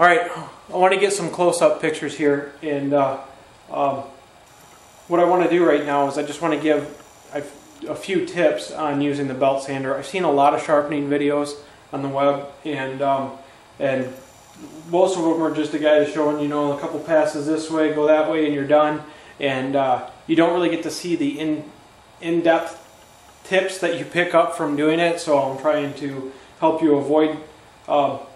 Alright, I want to get some close-up pictures here, and what I want to do right now is I just want to give a few tips on using the belt sander. I've seen a lot of sharpening videos on the web, and most of them are just a guy showing, you know, a couple passes this way, go that way, and you're done. And you don't really get to see the in-depth tips that you pick up from doing it, so I'm trying to help you avoid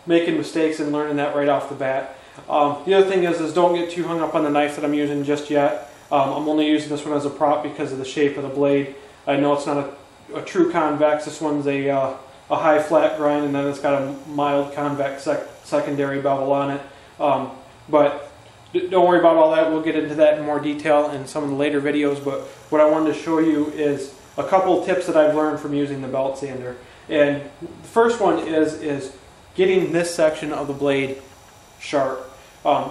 making mistakes and learning that right off the bat. The other thing is don't get too hung up on the knife that I'm using just yet. I'm only using this one as a prop because of the shape of the blade. I know it's not a true convex. This one's a high flat grind, and then it's got a mild convex secondary bevel on it. But don't worry about all that. We'll get into that in more detail in some of the later videos. But what I wanted to show you is a couple of tips that I've learned from using the belt sander. And the first one is getting this section of the blade sharp.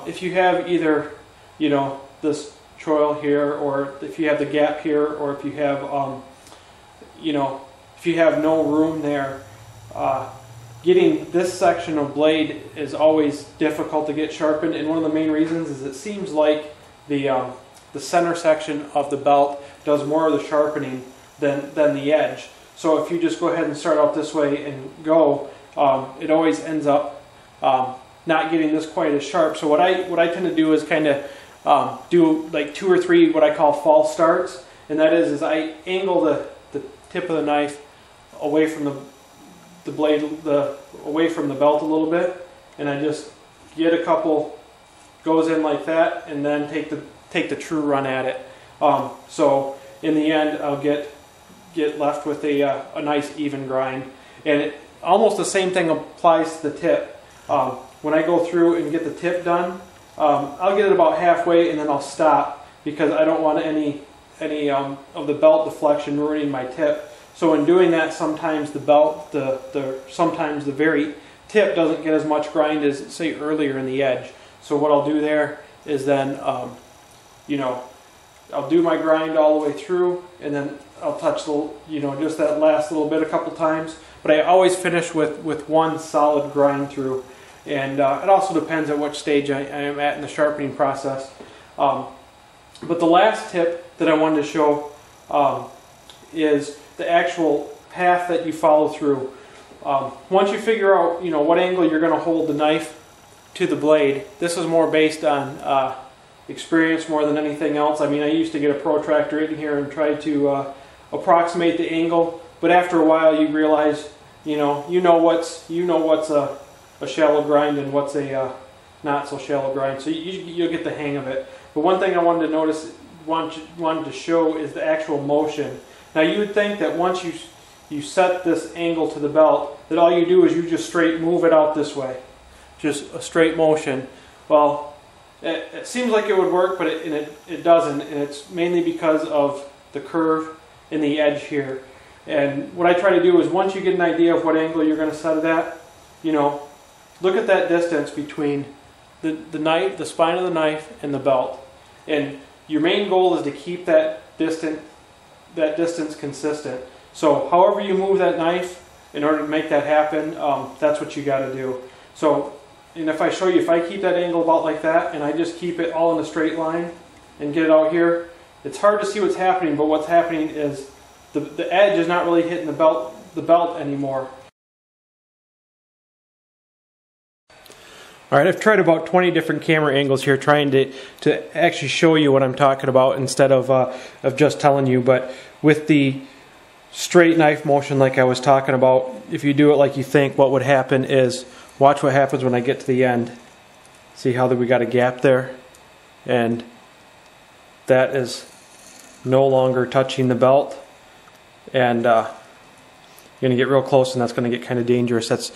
If you have either, you know, this choil here, or if you have the gap here, or if you have, you know, if you have no room there, getting this section of blade is always difficult to get sharpened. And one of the main reasons is it seems like the center section of the belt does more of the sharpening than the edge. So if you just go ahead and start out this way and go, it always ends up not getting this quite as sharp. So what I tend to do is kind of do like 2 or 3 what I call false starts, and that is I angle the tip of the knife away from the blade, away from the belt a little bit, and I just get a couple goes in like that, and then take the true run at it. So in the end, I'll get left with a nice even grind. And almost the same thing applies to the tip. When I go through and get the tip done, I'll get it about halfway, and then I'll stop because I don't want any of the belt deflection ruining my tip. So in doing that, sometimes sometimes the very tip doesn't get as much grind as, say, earlier in the edge. So what I'll do there is then, you know, I'll do my grind all the way through, and then I'll touch the, you know, just that last little bit a couple times. But I always finish with one solid grind through. And it also depends on what stage I am at in the sharpening process. But the last tip that I wanted to show is the actual path that you follow through. Once you figure out, you know, what angle you're going to hold the knife to the blade, this is more based on experience more than anything else. I mean, I used to get a protractor in here and try to approximate the angle, but after a while you realize, you know what's a shallow grind and what's a not so shallow grind. So you'll get the hang of it. But one thing I wanted to show is the actual motion. Now you would think that once you set this angle to the belt, that all you do is you just straight move it out this way, just a straight motion. Well, it seems like it would work, but it doesn't, and it's mainly because of the curve in the edge here. And what I try to do is once you get an idea of what angle you're going to set it at, you know, look at that distance between the spine of the knife and the belt. And your main goal is to keep that distance consistent. So however you move that knife in order to make that happen, that's what you got to do. So, and if I show you, if I keep that angle about like that, and I just keep it all in a straight line and get it out here, it's hard to see what's happening, but what's happening is the edge is not really hitting the belt anymore. Alright, I've tried about 20 different camera angles here trying to actually show you what I'm talking about instead of just telling you. But with the straight knife motion like I was talking about, if you do it like you think, what would happen is, watch what happens when I get to the end. See how we got a gap there? And that is no longer touching the belt. And you're going to get real close, and that's going to get kind of dangerous.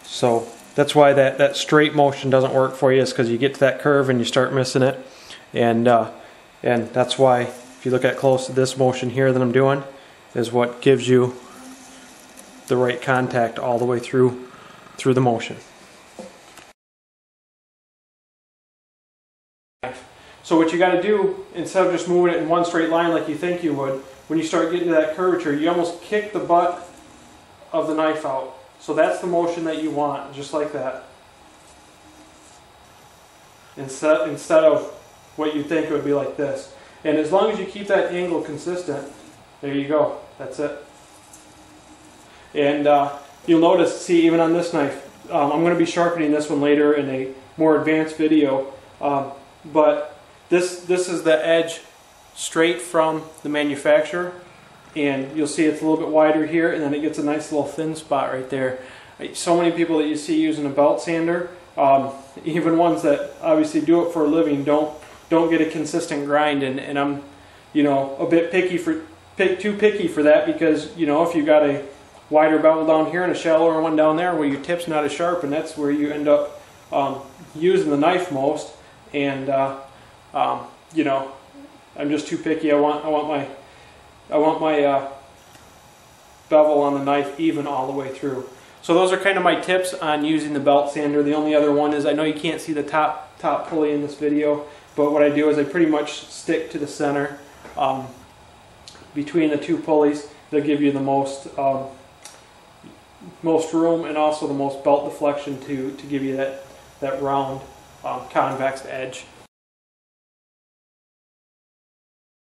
So that's why that straight motion doesn't work for you, is because you get to that curve and you start missing it. And that's why, if you look at close, this motion here that I'm doing is what gives you the right contact all the way through the motion. So what you got to do, instead of just moving it in one straight line like you think you would, when you start getting to that curvature, you almost kick the butt of the knife out. So that's the motion that you want, just like that. instead of what you think it would be like this. And as long as you keep that angle consistent, there you go. That's it. And you'll notice, see, even on this knife, I'm going to be sharpening this one later in a more advanced video, but this is the edge straight from the manufacturer, and you'll see it's a little bit wider here, and then it gets a nice little thin spot right there. So many people that you see using a belt sander, even ones that obviously do it for a living, don't get a consistent grind, and I'm, a bit too picky for that, because if you got a wider bevel down here and a shallower one down there where your tip's not as sharp, and that's where you end up using the knife most. And I'm just too picky. I want my bevel on the knife even all the way through. So those are kind of my tips on using the belt sander. The only other one is, I know you can't see the top pulley in this video, but what I do is I pretty much stick to the center between the two pulleys. They'll give you the most room, and also the most belt deflection to give you that round convex edge.